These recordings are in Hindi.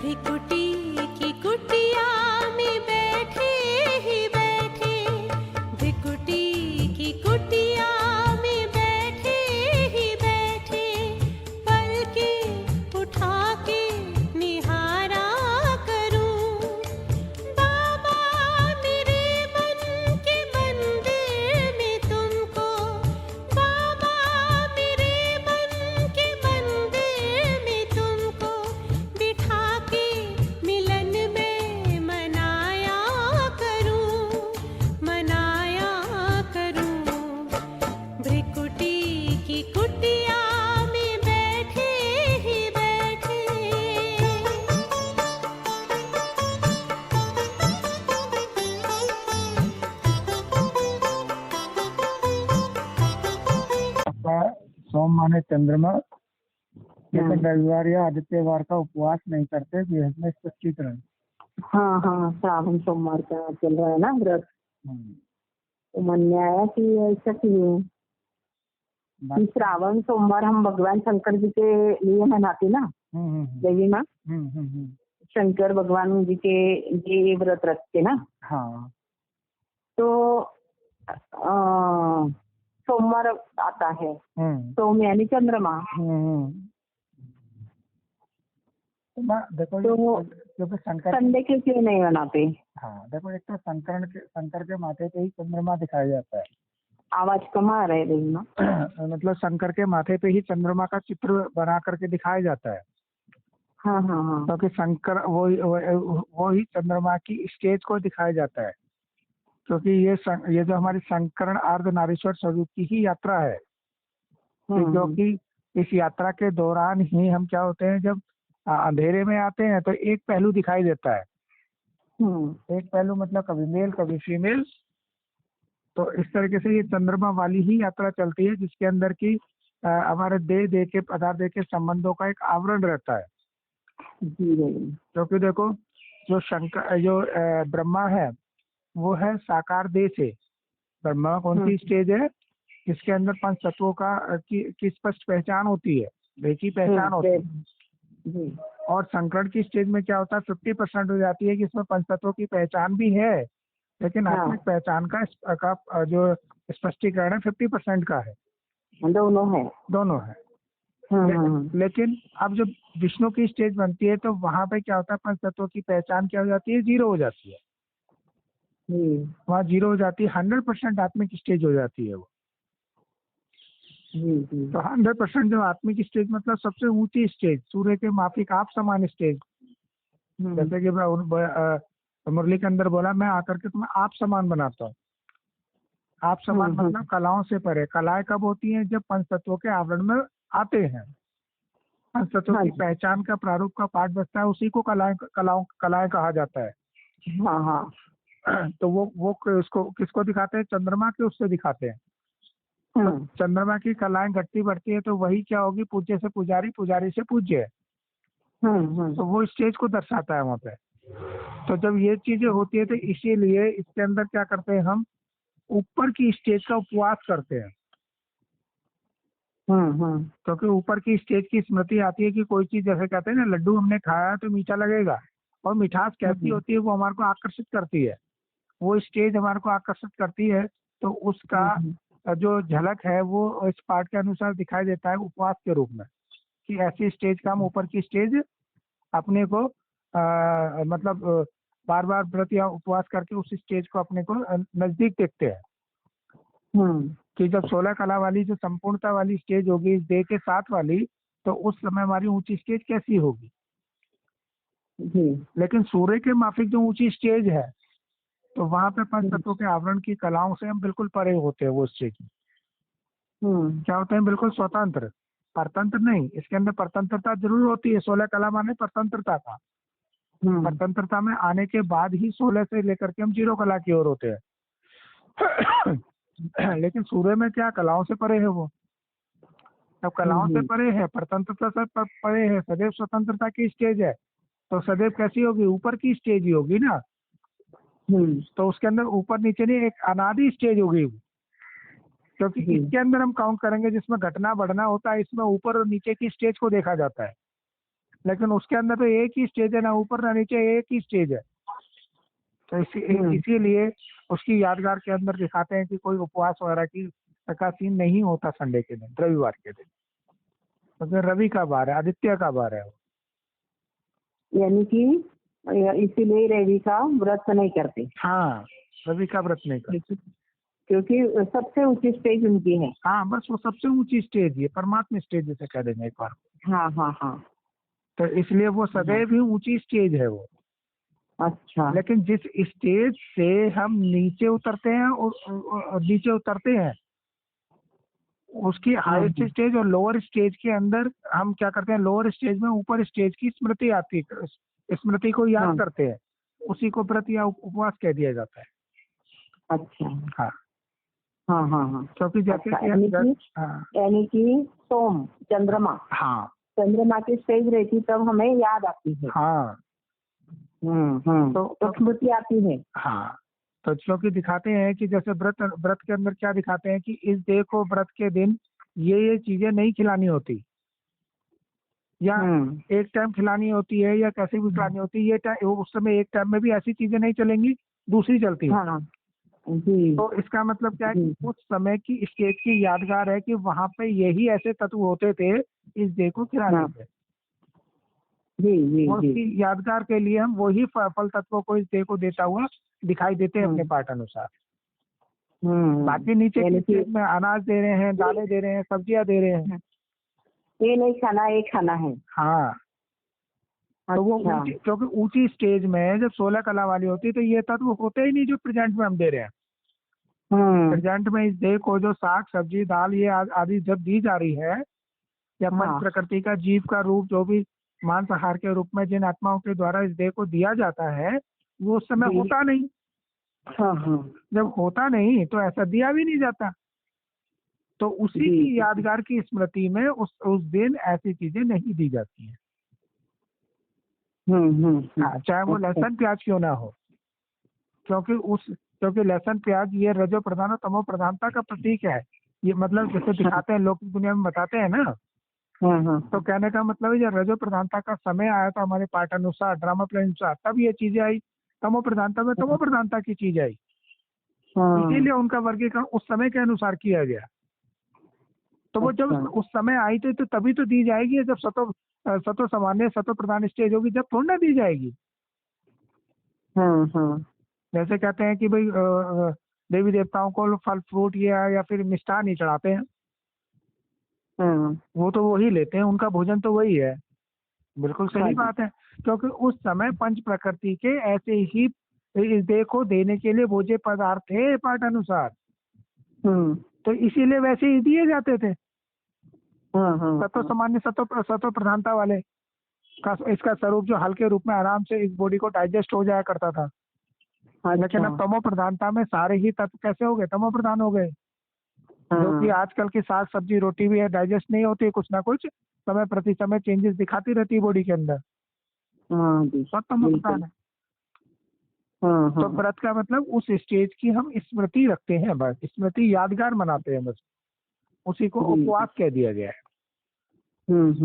भ्रिकुटी की कुटिया में बैठे ही बैठे, भ्रिकुटी की कुटिया में बैठे ही बैठे, पलकें उठा के निहारा करूं। बाबा मेरे मन के मंदिर में तुमको, बाबा मेरे मन के मंदिर में तुमको बिठा के मिलन में मनाया करूं, मनाया करूं। भ्रिकुटी की कुटिया में बैठे ही बैठे। का सोम माने चंद्रमा, लेकिन रविवार या आदित्यवार का उपवास नहीं करते। इसमें स्पष्टीकरण। हाँ हाँ, श्रावण सोमवार का चल रहा है ना व्रत। तो मन में आया कि ऐसा क्यों कि श्रावण सोमवार हम भगवान शंकर जी के लिए मनाते ना, देवी माँ शंकर भगवान जी के ये व्रत रखते ना। हाँ, तो सोमवार आता है, सोम यानी चंद्रमा। देखो तो क्योंकि शंकर संडे के क्यों नहीं मनाते? हाँ देखो, एक तो शंकर के माथे पे ही चंद्रमा दिखाया जाता है। आवाज कम आ रहा है देवी माँ। मतलब शंकर के माथे पे ही चंद्रमा का चित्र बना करके दिखाया जाता है, हाँ हाँ हाँ। क्योंकि शंकर वो ही चंद्रमा की स्टेज को दिखाया जाता है। क्योंकि ये जो हमारी शंकरण अर्धनारीश्वर स्वरूप की ही यात्रा है, जो कि इस यात्रा के दौरान ही हम क्या होते हैं, जब अंधेरे में आते हैं तो एक पहलू दिखाई देता है। एक पहलू मतलब कभी मेल कभी फीमेल। तो इस तरीके से ये चंद्रमा वाली ही यात्रा चलती है, जिसके अंदर की हमारे देह के पदार्थ के संबंधों का एक आवरण रहता है। क्योंकि देखो, जो ब्रह्मा है वो है साकार देह से। ब्रह्मा कौन सी स्टेज है जिसके अंदर पंच तत्वों की स्पष्ट पहचान होती है, देह की पहचान होती है। और संकरण की स्टेज में क्या होता है, 50% हो जाती है कि इसमें पंच तत्वों की पहचान भी है, लेकिन आत्मिक पहचान का जो स्पष्टीकरण है 50% का है। दोनों है। लेकिन अब जब विष्णु की स्टेज बनती है तो वहां पे क्या होता है, पंच तत्वों की पहचान क्या हो जाती है, 0 हो जाती है। वहाँ 0 हो जाती है, 100% आत्मिक स्टेज हो जाती है वो। तो 100% जो आत्मिक स्टेज मतलब सबसे ऊंची स्टेज, सूर्य के माफिक आप समान स्टेज। जैसे कि मैं मुरली के अंदर बोला, मैं आकर के तुम्हें आप समान बनाता हूँ। आप समान मतलब कलाओं से परे। कलाएं कब होती हैं, जब पंच तत्वों के आवरण में आते हैं। पंच तत्वों की पहचान का प्रारूप का पाठ बचता है, उसी को कलाएं कहा जाता है। हाँ हाँ। तो वो किसको दिखाते हैं, चंद्रमा के उससे दिखाते हैं। तो चंद्रमा की कलाएं घटती बढ़ती है तो वही क्या होगी, पूज्य से पुजारी, पुजारी से पूज्य। तो वो स्टेज को दर्शाता है वहाँ पे। तो जब ये चीजें होती है तो इसीलिए इसके अंदर क्या करते हैं, हम ऊपर की स्टेज का उपवास करते हैं। क्योंकि ऊपर की स्टेज की स्मृति आती है कि कोई चीज, जैसे कहते हैं ना, लड्डू हमने खाया तो मीठा लगेगा, और मिठास कैसी होती है वो हमारे को आकर्षित करती है, वो स्टेज हमारे को आकर्षित करती है। तो उसका जो झलक है वो इस पाठ के अनुसार दिखाई देता है उपवास के रूप में, कि ऐसी स्टेज का हम ऊपर की स्टेज अपने को मतलब बार बार व्रत या उपवास करके उस स्टेज को अपने को नजदीक देखते हैं। कि जब 16 कला वाली जो संपूर्णता वाली स्टेज होगी इस देह के साथ वाली, तो उस समय हमारी ऊंची स्टेज कैसी होगी। लेकिन सूर्य के माफिक जो ऊंची स्टेज है, तो वहां पे पंच तत्वों के आवरण की कलाओं से हम बिल्कुल परे होते हैं। वो स्टेज क्या होते हैं, बिल्कुल स्वतंत्र, परतंत्र नहीं। इसके अंदर परतंत्रता जरूर होती है, 16 कला माने परतंत्रता का। परतंत्रता में आने के बाद ही 16 से लेकर के हम 0 कला की ओर होते हैं। लेकिन सूर्य में क्या, कलाओं से परे है वो। अब कलाओं से परे है, परतंत्रता से परे है, सदैव स्वतंत्रता की स्टेज है। तो सदैव कैसी होगी, ऊपर की स्टेज ही होगी ना। तो उसके अंदर ऊपर नीचे नहीं, एक अनादि स्टेज होगी। क्योंकि इसके अंदर हम काउंट करेंगे जिसमें घटना बढ़ना होता है, इसमें ऊपर और नीचे की स्टेज को देखा जाता है। लेकिन उसके अंदर तो एक ही स्टेज है, ना ऊपर ना नीचे, एक ही स्टेज है। तो इसीलिए उसकी यादगार के अंदर दिखाते हैं कि कोई उपवास वगैरह का सीन नहीं होता संडे के दिन, रविवार के दिन, क्योंकि रवि का बार है, आदित्य का बार है वो। यानी कि इसीलिए रवि का व्रत नहीं करते। हाँ, रवि का व्रत नहीं करते, क्योंकि सबसे ऊंची स्टेज उनकी है। हाँ, बस वो सबसे ऊंची स्टेज है, परमात्मा स्टेज जैसे कह देंगे एक बार। हाँ हाँ हाँ। तो इसलिए वो सदैव ही ऊंची स्टेज है वो। अच्छा। लेकिन जिस स्टेज से हम नीचे उतरते हैं और नीचे उतरते हैं, उसकी हाईएस्ट स्टेज और लोअर स्टेज के अंदर हम क्या करते हैं, लोअर स्टेज में ऊपर स्टेज की स्मृति आती है, स्मृति को याद करते हैं, उसी को व्रत या उपवास कह दिया जाता है। अच्छा। हाँ हाँ हाँ हाँ। क्योंकि जैसे अच्छा, यानी कि सोम चंद्रमा, हाँ चंद्रमा की स्टेज रहती तब हमें याद आती है। हाँ तो स्मृति आती है। हाँ, तो क्योंकि दिखाते हैं कि जैसे व्रत के अंदर क्या दिखाते हैं कि इस डे को, व्रत के दिन ये चीजें नहीं खिलानी होती, या एक टाइम खिलानी होती है, या कैसे भी खिलानी होती है। ये उस समय एक टाइम में भी ऐसी चीजें नहीं चलेंगी, दूसरी चलती है। हाँ जी। तो इसका मतलब क्या है कि उस समय की स्टेज की यादगार है कि वहां पे यही ऐसे तत्व होते थे इस डे को खिलाने के। जी जी उसकी जी। यादगार के लिए हम वही फल तत्वों को इस डे को देता हुआ दिखाई देते हैं अपने पाठ अनुसार। बाकी नीचे की स्टेज में अनाज दे रहे हैं, दालें दे रहे हैं, सब्जियां दे रहे हैं, ये नहीं खाना, ये खाना है। हाँ। तो वो क्योंकि ऊंची स्टेज में जब 16 कला वाली होती है तो ये तत्व होते ही नहीं जो प्रेजेंट में हम दे रहे हैं। प्रेजेंट में इस डे को जो साग सब्जी दाल ये आदि जब दी जा रही है, या पंच प्रकृति का जीव का रूप जो भी मांसाहार के रूप में जिन आत्माओं के द्वारा इस देह को दिया जाता है, वो उस समय होता नहीं। जब होता नहीं तो ऐसा दिया भी नहीं जाता। तो उसी की यादगार की स्मृति में उस दिन ऐसी चीजें नहीं दी जाती हैं। हाँ, चाहे वो लहसुन प्याज क्यों ना हो, क्योंकि लहसुन प्याज ये रजो प्रधान और तमो प्रधानता का प्रतीक है। ये मतलब जैसे दिखाते हैं लोग दुनिया में बताते हैं ना, तो कहने का मतलब है जब रजो प्रधानता का समय आया था हमारे पाठ अनुसार, ड्रामा प्ले अनुसार, तब ये चीजें आई। तमो प्रधानता में तमो प्रधानता की चीज आई, इसीलिए उनका वर्गीकरण उस समय के अनुसार किया गया। तो वो जब उस समय आई थी तो तभी तो दी जाएगी, जब सतो सामान्य सतो प्रधान स्टेज होगी जब थोड़ी ना दी जाएगी। जैसे कहते हैं कि भाई देवी देवताओं को फल फ्रूट या फिर मिष्ठान ही चढ़ाते हैं, वो तो वही लेते हैं, उनका भोजन तो वही है। बिल्कुल सही बात है, क्योंकि उस समय पंच प्रकृति के ऐसे ही इस देह को देने के लिए भोज्य पदार्थ थे पाठ अनुसार, तो इसीलिए वैसे ही दिए जाते थे। सतो सामान्य सतो प्रधानता वाले का इसका स्वरूप जो हल्के रूप में आराम से इस बॉडी को डाइजेस्ट हो जाया करता था। लेकिन अब तमो प्रधानता में सारे ही तत्व कैसे हो गए, तमो प्रधान हो गए। जो कि आजकल की साग सब्जी रोटी भी है, डाइजेस्ट नहीं होती, कुछ ना कुछ समय प्रति समय चेंजेस दिखाती रहती है बॉडी के अंदर, सब तमो प्रधान है। तो व्रत का मतलब उस स्टेज की हम स्मृति रखते हैं, बस स्मृति यादगार मनाते हैं, बस उसी को उपवास कह दिया गया है।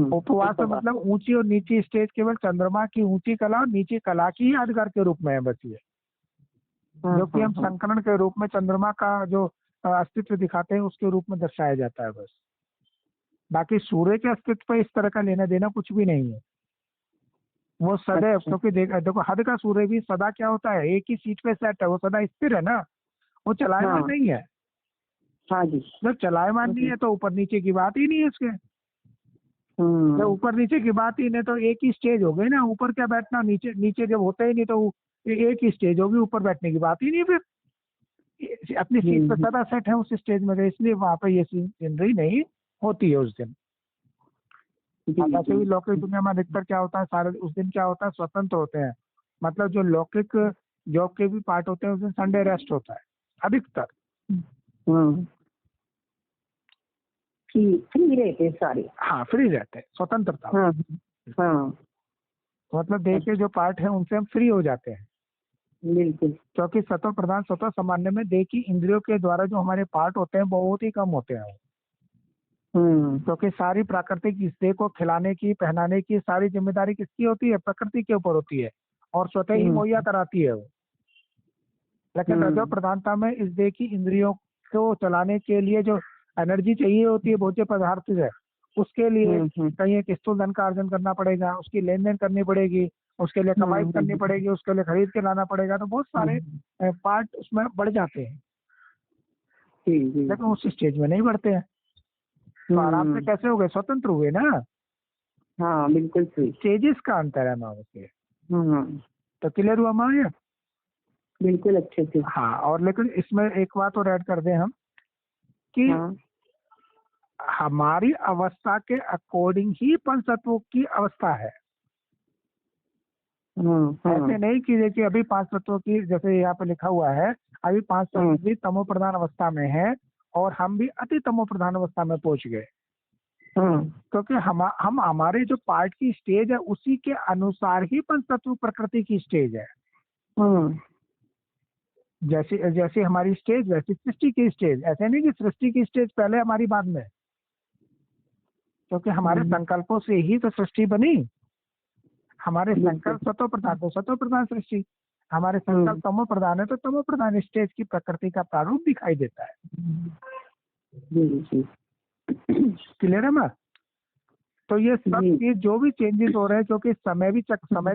उपवास का मतलब ऊंची और नीची स्टेज केवल चंद्रमा की ऊंची कला और नीची कला की यादगार के रूप में है बस ये, जो कि हम संकरण के रूप में चंद्रमा का जो अस्तित्व दिखाते हैं उसके रूप में दर्शाया जाता है बस। बाकी सूर्य के अस्तित्व पर इस तरह का लेना देना कुछ भी नहीं है। वो सदैव, क्योंकि देखो हद का सूर्य भी सदा क्या होता है, एक ही सीट पे सेट है, वो सदा स्थिर है ना, वो चलायमान नहीं है। जब चलायमान नहीं है तो ऊपर नीचे की बात ही नहीं है उसके। जब ऊपर नीचे की बात ही नहीं तो एक ही स्टेज हो गई ना, ऊपर क्या बैठना, नीचे जब होता ही नहीं तो एक ही स्टेज होगी, ऊपर बैठने की बात ही नहीं। फिर अपनी सीट पर सदा सेट है उस स्टेज में, तो इसलिए वहां पे ये सीनरी नहीं होती है उस दिन। वैसे भी लौकिक दुनिया में अधिकतर क्या होता है, सारे उस दिन क्या होता है, स्वतंत्र होते हैं। मतलब जो लौकिक जॉब के भी पार्ट होते हैं उस दिन संडे रेस्ट होता है अधिकतर। फ्री रहते सारे। हाँ, फ्री रहते हैं, स्वतंत्रता। मतलब देह के जो पार्ट है उनसे हम फ्री हो जाते हैं। बिल्कुल। क्योंकि सतो प्रधान सतो सामान्य में देह की इंद्रियों के द्वारा जो हमारे पार्ट होते हैं बहुत ही कम होते हैं। क्योंकि सारी प्राकृतिक हिस्से को खिलाने की, पहनाने की सारी जिम्मेदारी किसकी होती है? प्रकृति के ऊपर होती है, और स्वतः ही मुहैया कराती है वो। लेकिन रजो प्रधानता में इस देह की इंद्रियों को चलाने के लिए जो एनर्जी चाहिए होती है भोज्य पदार्थ से, उसके लिए कहीं एक स्थूल धन का अर्जन करना पड़ेगा, उसकी लेन देन करनी पड़ेगी, उसके लिए कमाई करनी पड़ेगी, उसके लिए खरीद के लाना पड़ेगा, तो बहुत सारे पार्ट उसमें बढ़ जाते हैं। लेकिन उस स्टेज में नहीं बढ़ते हैं, तो आराम से कैसे हो गए? स्वतंत्र हुए ना। हाँ बिल्कुल सही। स्टेजेस का अंतर है माँ के। तो क्लियर हुआ माँ ये? बिल्कुल अच्छे से। हाँ, और लेकिन इसमें एक बात और ऐड कर दें हम कि हमारी अवस्था के अकॉर्डिंग ही पंच तत्वों की अवस्था है। ऐसे नहीं कि देखिए अभी पांच तत्वों की, जैसे यहाँ पे लिखा हुआ है, अभी पांच तत्व भी तमो प्रधान अवस्था में है और हम भी अति तमो प्रधान अवस्था में पहुंच गए। क्योंकि हम हमारे जो पार्ट की स्टेज है उसी के अनुसार ही पंच तत्व प्रकृति की स्टेज है। जैसे जैसे हमारी स्टेज वैसी सृष्टि की स्टेज। ऐसे नहीं कि सृष्टि की स्टेज पहले हमारी बाद में, क्योंकि हमारे संकल्पों से ही तो सृष्टि बनी। हमारे संकल्प सतो प्रधान तो सतो प्रधान सृष्टि, हमारे संकल्प तमो प्रधान है तो तमो प्रधान स्टेज की प्रकृति का प्रारूप दिखाई देता है। क्लियर है ना? तो ये सब चीज जो भी चेंजेस हो रहे हैं, जो कि समय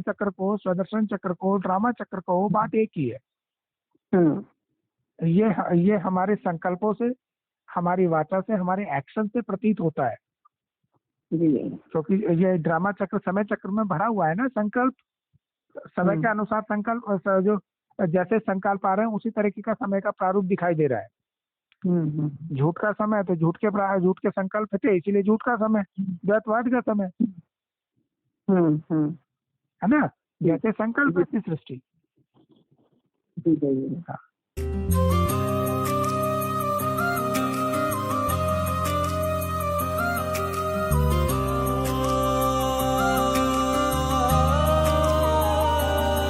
चक्र को, स्वदर्शन चक्र को, ड्रामा चक्र को, वो बात एक ही है। ये हमारे संकल्पों से, हमारी वाचा से, हमारे एक्शन से प्रतीत होता है। क्योंकि ये ड्रामा चक्र समय चक्र में भरा हुआ है ना। संकल्प समय के अनुसार संकल्प जो जैसे संकल्प आ रहे हैं उसी तरीके का समय का प्रारूप दिखाई दे रहा है। झूठ का समय तो झूठ के संकल्प थे, इसीलिए झूठ का समय, द्वैतवाद का समय है ना। जैसे संकल्प ऐसी सृष्टि।